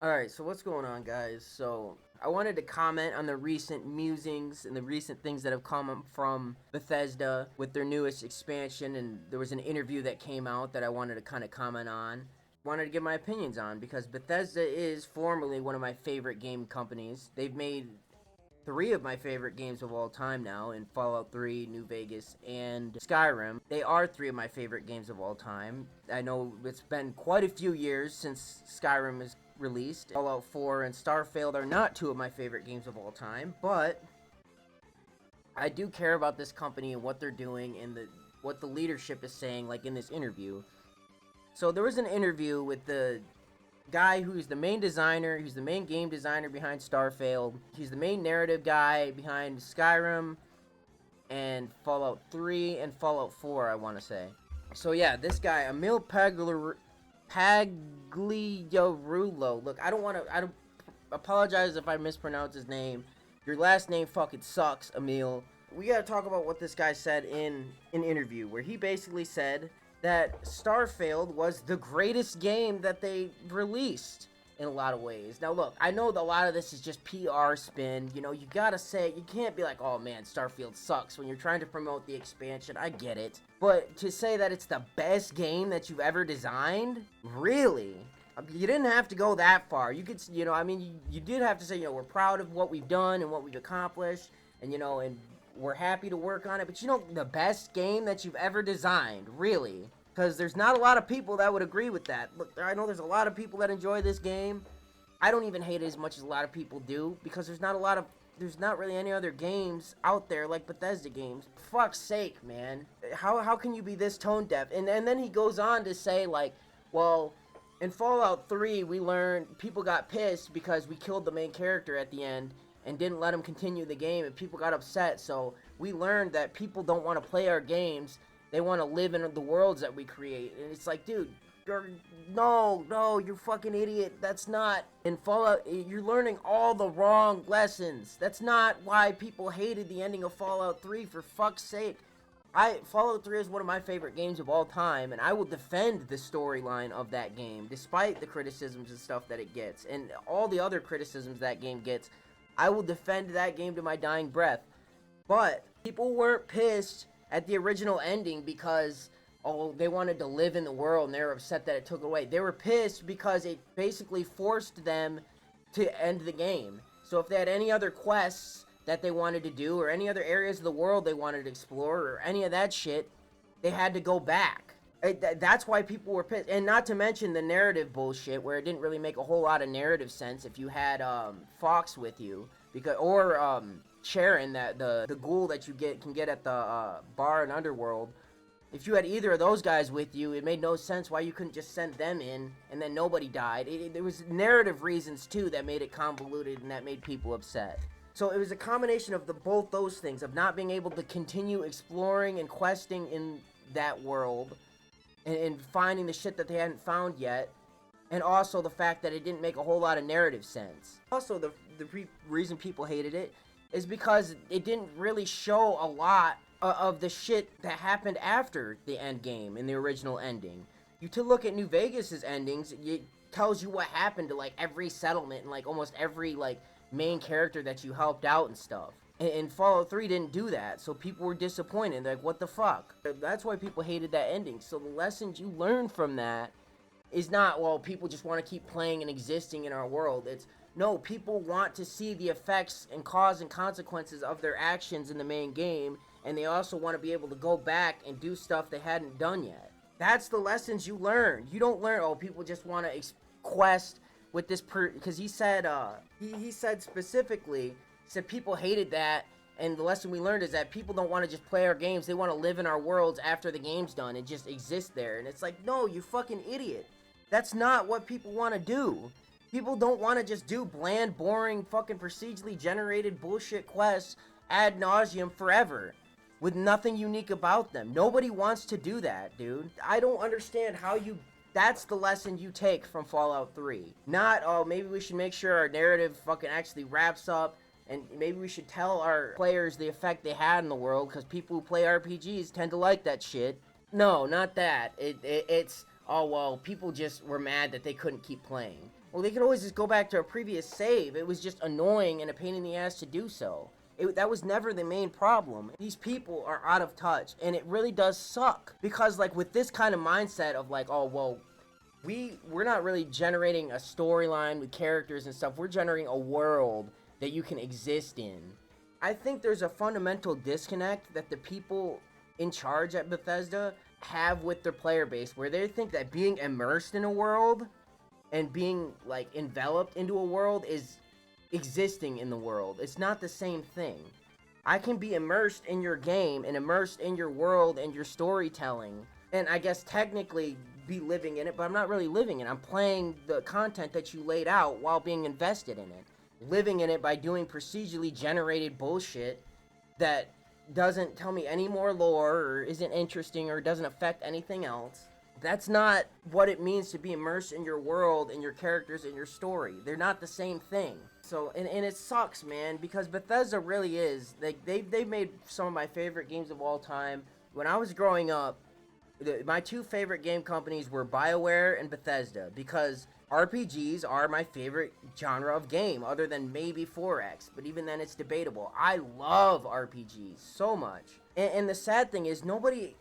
Alright, so what's going on, guys? So, I wanted to comment on the recent musings and the recent things that have come from Bethesda with their newest expansion, and there was an interview that came out that I wanted to kind of comment on. Wanted to give my opinions on because Bethesda is formerly one of my favorite game companies. They've made three of my favorite games of all time now in Fallout 3, New Vegas, and Skyrim. They are three of my favorite games of all time. I know it's been quite a few years since Skyrim is released. Fallout 4 and Starfield are not two of my favorite games of all time, but I do care about this company and what they're doing and what the leadership is saying, like in this interview. So there was an interview with the guy who's the main designer, he's the main game designer behind Starfield. He's the main narrative guy behind Skyrim and Fallout 3 and Fallout 4, I want to say. So yeah, this guy, Emil Pagliarulo. Look, I don't apologize if I mispronounce his name. Your last name fucking sucks, Emil. We gotta talk about what this guy said in an interview where he basically said that Starfield was the greatest game that they released in a lot of ways. Now, look, I know that a lot of this is just PR spin. You know, you gotta say, you can't be like, oh man, Starfield sucks when you're trying to promote the expansion. I get it. But to say that it's the best game that you've ever designed? Really? You didn't have to go that far. You could, you did have to say, we're proud of what we've done and what we've accomplished, and, and we're happy to work on it. But, the best game that you've ever designed, really? Because there's not a lot of people that would agree with that. Look, I know there's a lot of people that enjoy this game. I don't even hate it as much as a lot of people do, because there's not really any other games out there like Bethesda games. For fuck's sake, man. How can you be this tone deaf? And then he goes on to say, like, well, in Fallout 3, we learned people got pissed because we killed the main character at the end and didn't let him continue the game, and people got upset. So we learned that people don't want to play our games. They want to live in the worlds that we create. And it's like, dude, no, you're fucking idiot. That's not. In Fallout, you're learning all the wrong lessons. That's not why people hated the ending of Fallout 3, for fuck's sake. Fallout 3 is one of my favorite games of all time, and I will defend the storyline of that game, despite the criticisms and stuff that it gets, and all the other criticisms that game gets. I will defend that game to my dying breath. But people weren't pissed at the original ending because, oh, they wanted to live in the world and they were upset that it took away. They were pissed because it basically forced them to end the game. So if they had any other quests that they wanted to do, or any other areas of the world they wanted to explore, or any of that shit, they had to go back. That's why people were pissed. And not to mention the narrative bullshit, where it didn't really make a whole lot of narrative sense if you had Fox with you, or Sharon, that the ghoul that you can get at the bar in Underworld. If you had either of those guys with you, it made no sense why you couldn't just send them in and then nobody died. There was narrative reasons too that made it convoluted and that made people upset. So it was a combination of both those things, of not being able to continue exploring and questing in that world, and finding the shit that they hadn't found yet, and also the fact that it didn't make a whole lot of narrative sense. Also, the reason people hated it is because it didn't really show a lot of the shit that happened after the end game in the original ending. You to look at New Vegas's endings, it tells you what happened to like every settlement and like almost every like main character that you helped out and stuff. And Fallout 3 didn't do that, so people were disappointed. They're like, what the fuck? That's why people hated that ending. So the lessons you learn from that is not, well, people just want to keep playing and existing in our world. It's, no, people want to see the effects and cause and consequences of their actions in the main game, and they also want to be able to go back and do stuff they hadn't done yet. That's the lessons you learn. You don't learn, oh, people just want to quest with this because he said he said specifically, said people hated that, and the lesson we learned is that people don't want to just play our games. They want to live in our worlds after the game's done and just exist there. And it's like, no, you fucking idiot. That's not what people want to do. People don't want to just do bland, boring, fucking procedurally generated bullshit quests ad nauseum forever with nothing unique about them. Nobody wants to do that, dude. I don't understand how that's the lesson you take from Fallout 3. Not, oh, maybe we should make sure our narrative fucking actually wraps up, and maybe we should tell our players the effect they had in the world, because people who play RPGs tend to like that shit. No, not that. It's, oh, well, people just were mad that they couldn't keep playing. Well, they could always just go back to a previous save. It was just annoying and a pain in the ass to do so. That was never the main problem. These people are out of touch, and it really does suck. Because, like, with this kind of mindset of, like, oh, well, we're not really generating a storyline with characters and stuff. We're generating a world that you can exist in. I think there's a fundamental disconnect that the people in charge at Bethesda have with their player base, where they think that being immersed in a world and being, like, enveloped into a world is existing in the world. It's not the same thing. I can be immersed in your game and immersed in your world and your storytelling, and I guess technically be living in it, but I'm not really living in it. I'm playing the content that you laid out while being invested in it. Living in it by doing procedurally generated bullshit that doesn't tell me any more lore or isn't interesting or doesn't affect anything else. That's not what it means to be immersed in your world and your characters and your story. They're not the same thing. So, and it sucks, man, because Bethesda really is. They've made some of my favorite games of all time. When I was growing up, my two favorite game companies were BioWare and Bethesda, because RPGs are my favorite genre of game, other than maybe 4X, but even then it's debatable. I love RPGs so much. And the sad thing is,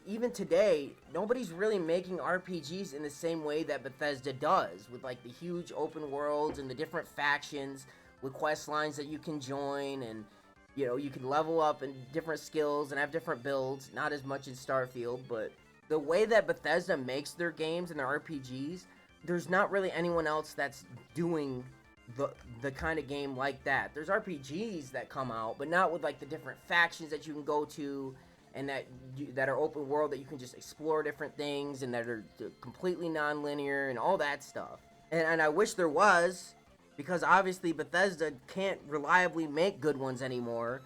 even today, nobody's really making RPGs in the same way that Bethesda does, with like the huge open worlds and the different factions with quest lines that you can join, and you know, you can level up in different skills and have different builds. Not as much in Starfield, but the way that Bethesda makes their games and their RPGs, there's not really anyone else that's doing the kind of game like that. There's RPGs that come out, but not with like the different factions that you can go to, and that are open world, that you can just explore different things, and that are completely non-linear and all that stuff. And I wish there was, because obviously Bethesda can't reliably make good ones anymore.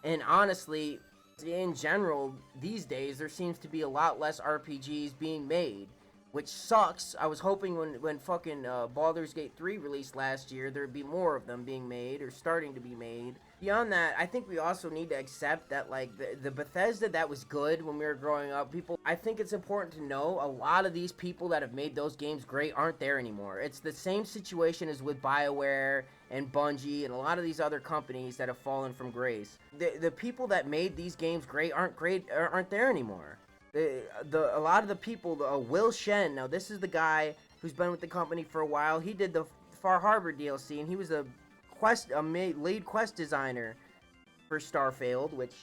And honestly, in general, these days, there seems to be a lot less RPGs being made, which sucks. I was hoping when fucking Baldur's Gate 3 released last year, there'd be more of them being made, or starting to be made. Beyond that, I think we also need to accept that, like, the Bethesda that was good when we were growing up, I think it's important to know a lot of these people that have made those games great aren't there anymore. It's the same situation as with BioWare and Bungie and a lot of these other companies that have fallen from grace. The people that made these games great aren't there anymore. A lot of the people, Will Shen, now this is the guy who's been with the company for a while. He did the Far Harbor DLC, and he was a lead quest designer for Starfield, which,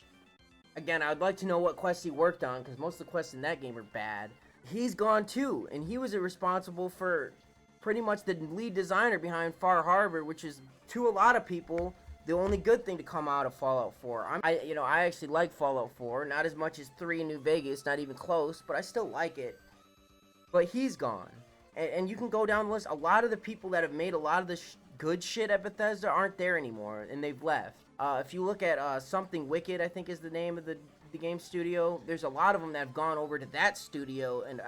again, I'd like to know what quests he worked on, because most of the quests in that game are bad. He's gone too, and he was responsible for pretty much the lead designer behind Far Harbor, which is, to a lot of people, the only good thing to come out of Fallout 4. I actually like Fallout 4, not as much as 3 in New Vegas, not even close, but I still like it. But he's gone. And you can go down the list. A lot of the people that have made a lot of the good shit at Bethesda aren't there anymore, and they've left. If you look at Something Wicked, I think is the name of the game studio, there's a lot of them that have gone over to that studio, and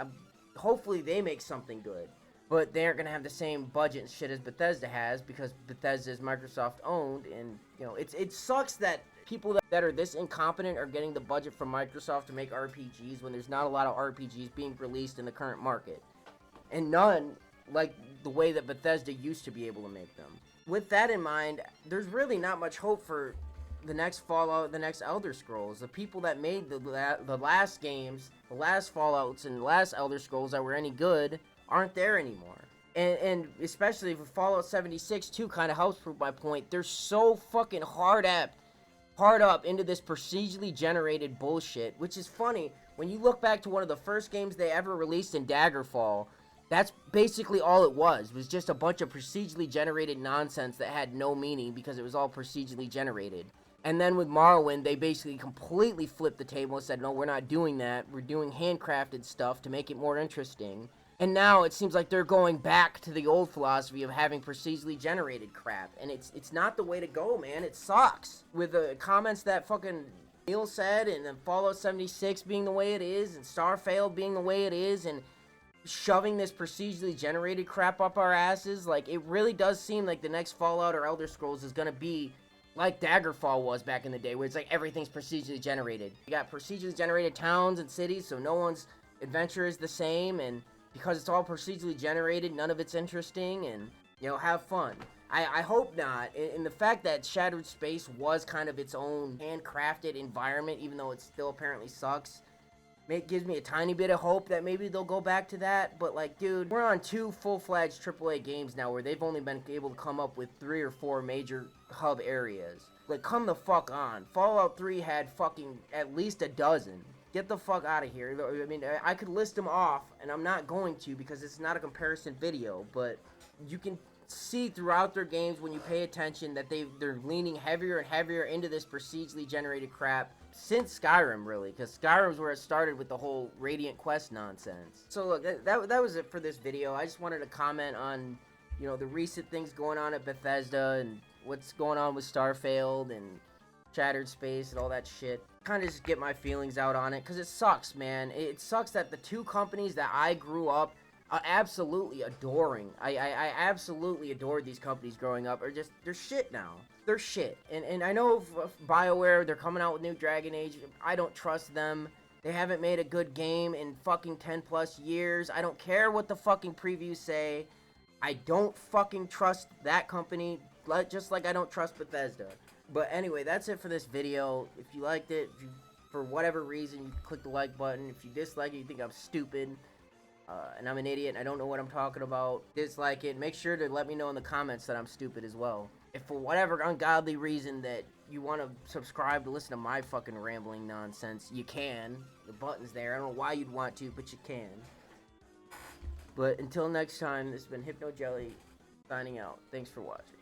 hopefully they make something good. But they aren't going to have the same budget and shit as Bethesda has, because Bethesda is Microsoft owned, and you know, it sucks that people that are this incompetent are getting the budget from Microsoft to make RPGs when there's not a lot of RPGs being released in the current market. And none like the way that Bethesda used to be able to make them. With that in mind, there's really not much hope for the next Fallout, the next Elder Scrolls. The people that made the last games, the last Fallouts and the last Elder Scrolls that were any good, aren't there anymore. And especially for Fallout 76 too, kind of helps prove my point. They're so fucking hard up into this procedurally generated bullshit, which is funny. When you look back to one of the first games they ever released in Daggerfall, that's basically all it was just a bunch of procedurally generated nonsense that had no meaning because it was all procedurally generated. And then with Morrowind, they basically completely flipped the table and said, no, we're not doing that. We're doing handcrafted stuff to make it more interesting. And now it seems like they're going back to the old philosophy of having procedurally generated crap. And it's not the way to go, man. It sucks. With the comments that fucking Neil said, and then Fallout 76 being the way it is, and Starfield being the way it is, and shoving this procedurally generated crap up our asses, like, it really does seem like the next Fallout or Elder Scrolls is gonna be like Daggerfall was back in the day, where it's like everything's procedurally generated. You got procedurally generated towns and cities, so no one's adventure is the same, and because it's all procedurally generated, none of it's interesting, and You know, have fun. I hope not. And the fact that Shattered Space was kind of its own handcrafted environment, even though it still apparently sucks, it gives me a tiny bit of hope that maybe they'll go back to that. But like, dude, we're on 2 full-fledged AAA games now where they've only been able to come up with 3 or 4 major hub areas. Like, come the fuck on. Fallout 3 had fucking at least a dozen. Get the fuck out of here. I mean, I could list them off, and I'm not going to because it's not a comparison video, but you can see throughout their games when you pay attention that they're leaning heavier and heavier into this procedurally generated crap since Skyrim, really, because Skyrim's where it started with the whole Radiant Quest nonsense. So look, that was it for this video. I just wanted to comment on, you know, the recent things going on at Bethesda and what's going on with Starfield and Shattered Space and all that shit. Kind of just get my feelings out on it, because it sucks, man. It sucks that the 2 companies that I grew up absolutely adoring. I absolutely adored these companies growing up. They're shit now. They're shit. And I know BioWare, they're coming out with new Dragon Age. I don't trust them. They haven't made a good game in fucking 10 plus years. I don't care what the fucking previews say. I don't fucking trust that company, just like I don't trust Bethesda. But anyway, that's it for this video. If you liked it, if you, for whatever reason, you click the like button. If you dislike it, you think I'm stupid, and I'm an idiot and I don't know what I'm talking about, dislike it. Make sure to let me know in the comments that I'm stupid as well. If for whatever ungodly reason that you want to subscribe to listen to my fucking rambling nonsense, you can. The button's there. I don't know why you'd want to, but you can. But until next time, this has been Hypno Jelly signing out. Thanks for watching.